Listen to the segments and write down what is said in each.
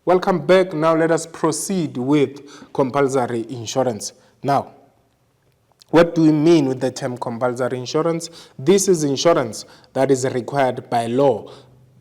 Welcome back. Now let us proceed with compulsory insurance. Now, what do we mean with the term compulsory insurance? This is insurance that is required by law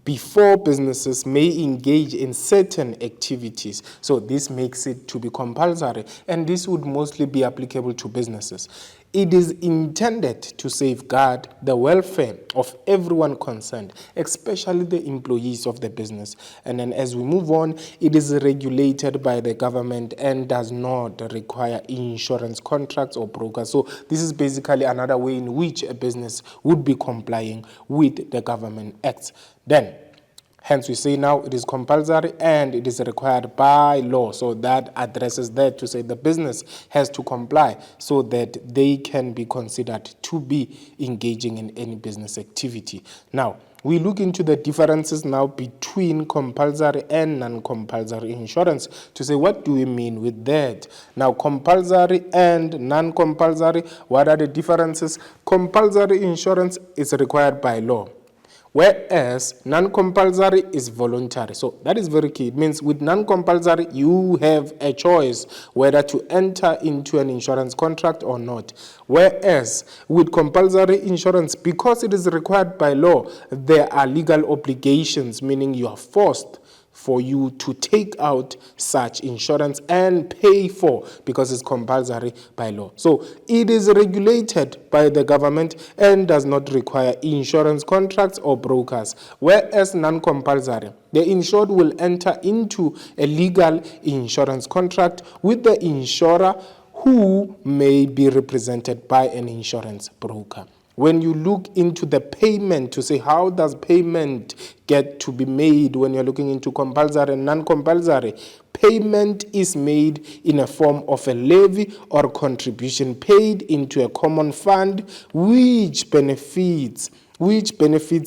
before businesses may engage in certain activities. So this makes it to be compulsory, and this would mostly be applicable to businesses. It is intended to safeguard the welfare of everyone concerned, especially the employees of the business. And then as we move on, it is regulated by the government and does not require insurance contracts or brokers. So this is basically another way in which a business would be complying with the government acts. Then, hence we say now it is compulsory and it is required by law. So that addresses that to say the business has to comply so that they can be considered to be engaging in any business activity. Now, we look into the differences now between compulsory and non-compulsory insurance to say what do we mean with that. Now, compulsory and non-compulsory, what are the differences? Compulsory insurance is required by law, whereas non-compulsory is voluntary. So that is very key. It means with non-compulsory, you have a choice whether to enter into an insurance contract or not. Whereas with compulsory insurance, because it is required by law, there are legal obligations, meaning you are forced for you to take out such insurance and pay for, because it's compulsory by law. So it is regulated by the government and does not require insurance contracts or brokers. Whereas non-compulsory, the insured will enter into a legal insurance contract with the insurer, who may be represented by an insurance broker. When you look into the payment to say how does payment get to be made when you're looking into compulsory and non-compulsory, payment is made in a form of a levy or contribution paid into a common fund, which benefits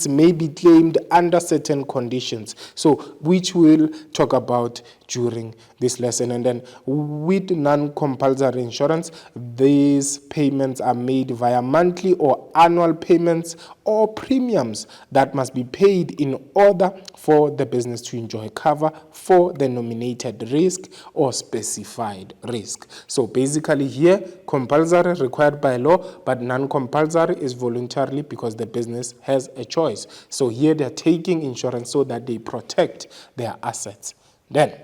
may be claimed under certain conditions. So, which we'll talk about during this lesson. And then with non-compulsory insurance, these payments are made via monthly or annual payments or premiums that must be paid in order for the business to enjoy cover for the nominated risk or specified risk. So basically here, compulsory required by law, but non-compulsory is voluntarily because the business has a choice. So here they're taking insurance so that they protect their assets. Then,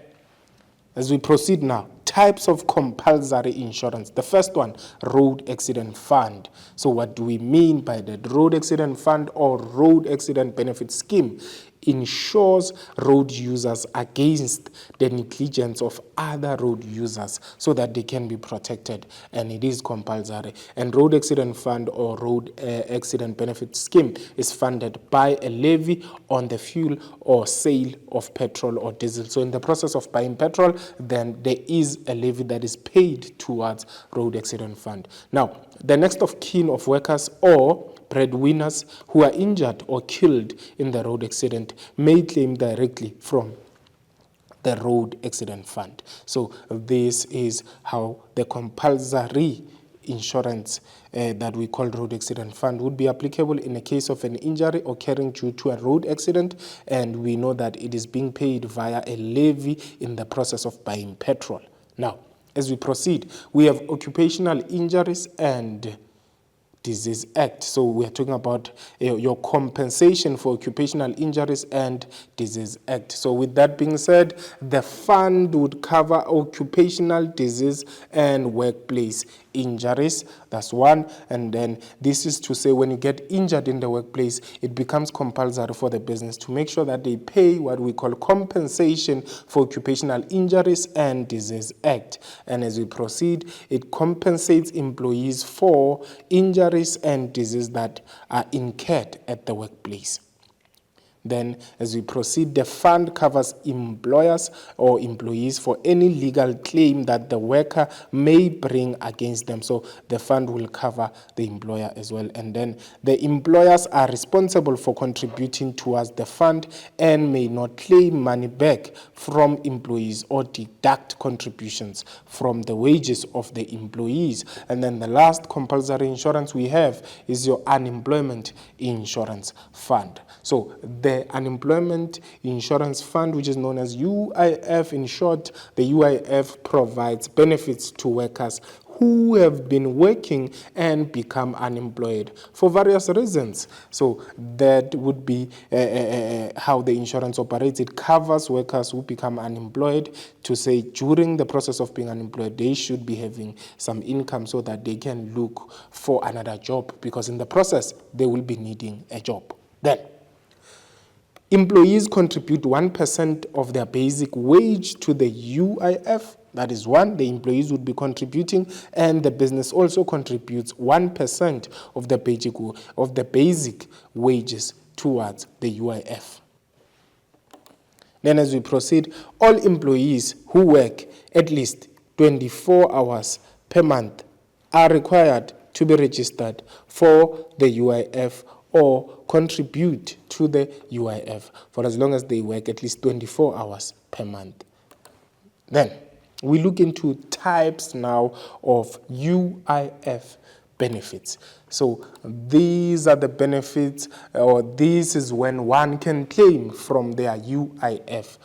as we proceed now, types of compulsory insurance. The first one, road accident fund. So what do we mean by that? Road accident fund or road accident benefit scheme insures road users against the negligence of other road users so that they can be protected, and it is compulsory. And road accident fund or road accident benefit scheme is funded by a levy on the fuel or sale of petrol or diesel. So in the process of buying petrol, then there is a levy that is paid towards road accident fund. Now, the next of kin of workers or breadwinners who are injured or killed in the road accident may claim directly from the road accident fund. So this is how the compulsory insurance that we call road accident fund would be applicable in a case of an injury occurring due to a road accident, and we know that it is being paid via a levy in the process of buying petrol. Now, as we proceed, we have occupational injuries and Disease Act. So we are talking about your compensation for occupational injuries and Disease Act. So with that being said, the fund would cover occupational disease and workplace injuries. That's one. And then this is to say when you get injured in the workplace, it becomes compulsory for the business to make sure that they pay what we call compensation for occupational injuries and Disease Act. And as we proceed, it compensates employees for injuries and disease that are incurred at the workplace. Then, as we proceed, the fund covers employers or employees for any legal claim that the worker may bring against them. So the fund will cover the employer as well. And then the employers are responsible for contributing towards the fund and may not claim money back from employees or deduct contributions from the wages of the employees. And then the last compulsory insurance we have is your unemployment insurance fund. So the the Unemployment Insurance Fund, which is known as UIF in short. The UIF provides benefits to workers who have been working and become unemployed for various reasons. So that would be how the insurance operates. It covers workers who become unemployed to say during the process of being unemployed, they should be having some income so that they can look for another job, because in the process, they will be needing a job. Then, employees contribute 1% of their basic wage to the UIF. That is one, the employees would be contributing, and the business also contributes 1% of the basic wages towards the UIF. Then as we proceed, all employees who work at least 24 hours per month are required to be registered for the UIF or contribute to the UIF for as long as they work at least 24 hours per month. Then we look into types now of UIF benefits. So these are the benefits, or this is when one can claim from their UIF.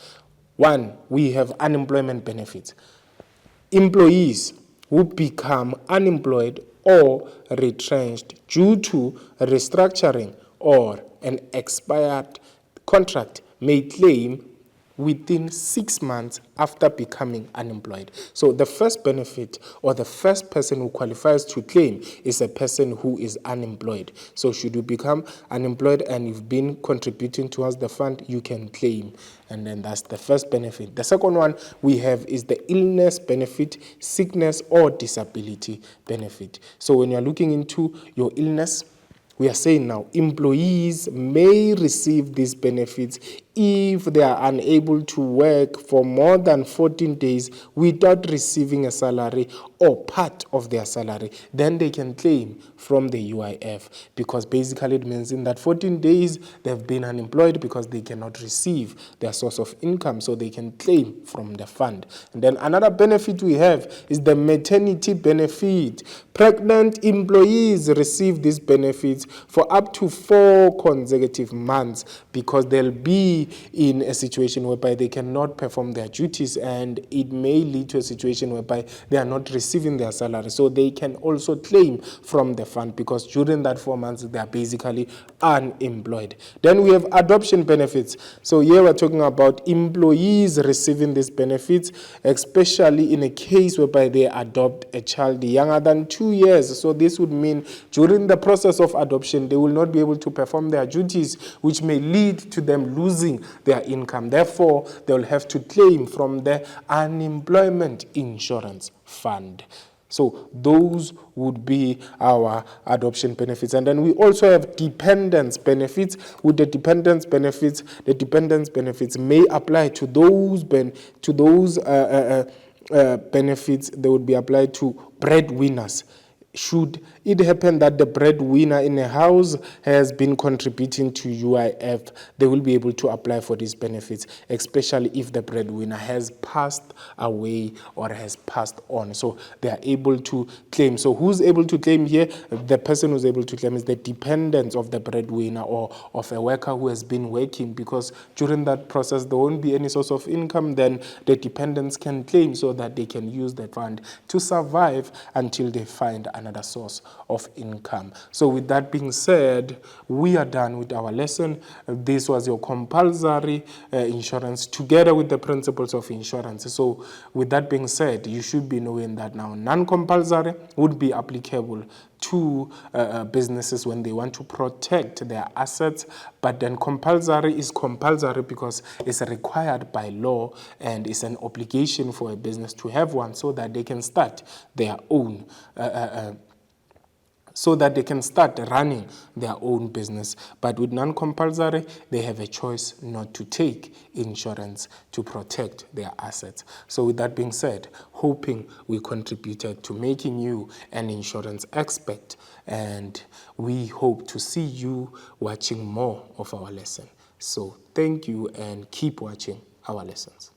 One, we have unemployment benefits. Employees who become unemployed or retrenched due to restructuring or an expired contract may claim within 6 months after becoming unemployed. So the first benefit, or the first person who qualifies to claim, is a person who is unemployed. So should you become unemployed and you've been contributing towards the fund, you can claim. And then that's the first benefit. The second one we have is the illness benefit, sickness or disability benefit. So when you're looking into your illness, we are saying now employees may receive these benefits if they are unable to work for more than 14 days without receiving a salary or part of their salary. Then they can claim from the UIF, because basically it means in that 14 days they've been unemployed because they cannot receive their source of income, so they can claim from the fund. And then another benefit we have is the maternity benefit. Pregnant employees receive these benefits for up to 4 consecutive months, because they'll be in a situation whereby they cannot perform their duties, and it may lead to a situation whereby they are not receiving their salary. So they can also claim from the fund, because during that 4 months they are basically unemployed. Then we have adoption benefits. So here we're talking about employees receiving these benefits, especially in a case whereby they adopt a child younger than 2 years. So this would mean during the process of adoption, they will not be able to perform their duties, which may lead to them losing their income. Therefore, they will have to claim from the Unemployment Insurance Fund. So those would be our adoption benefits. And then we also have dependence benefits. With the dependence benefits may apply to those benefits. They would be applied to breadwinners. Should it happen that the breadwinner in a house has been contributing to UIF, they will be able to apply for these benefits, especially if the breadwinner has passed away or has passed on. So they are able to claim. So who's able to claim here? The person who's able to claim is the dependents of the breadwinner or of a worker who has been working, because during that process there won't be any source of income. Then the dependents can claim so that they can use that fund to survive until they find another source of income. So with that being said, we are done with our lesson. This was your compulsory insurance together with the principles of insurance. So with that being said, you should be knowing that now non-compulsory would be applicable to businesses when they want to protect their assets, but then compulsory is compulsory because it's required by law and it's an obligation for a business to have one so that they can start their own running their own business. But with non-compulsory, they have a choice not to take insurance to protect their assets. So with that being said, hoping we contributed to making you an insurance expert, and we hope to see you watching more of our lesson. So thank you and keep watching our lessons.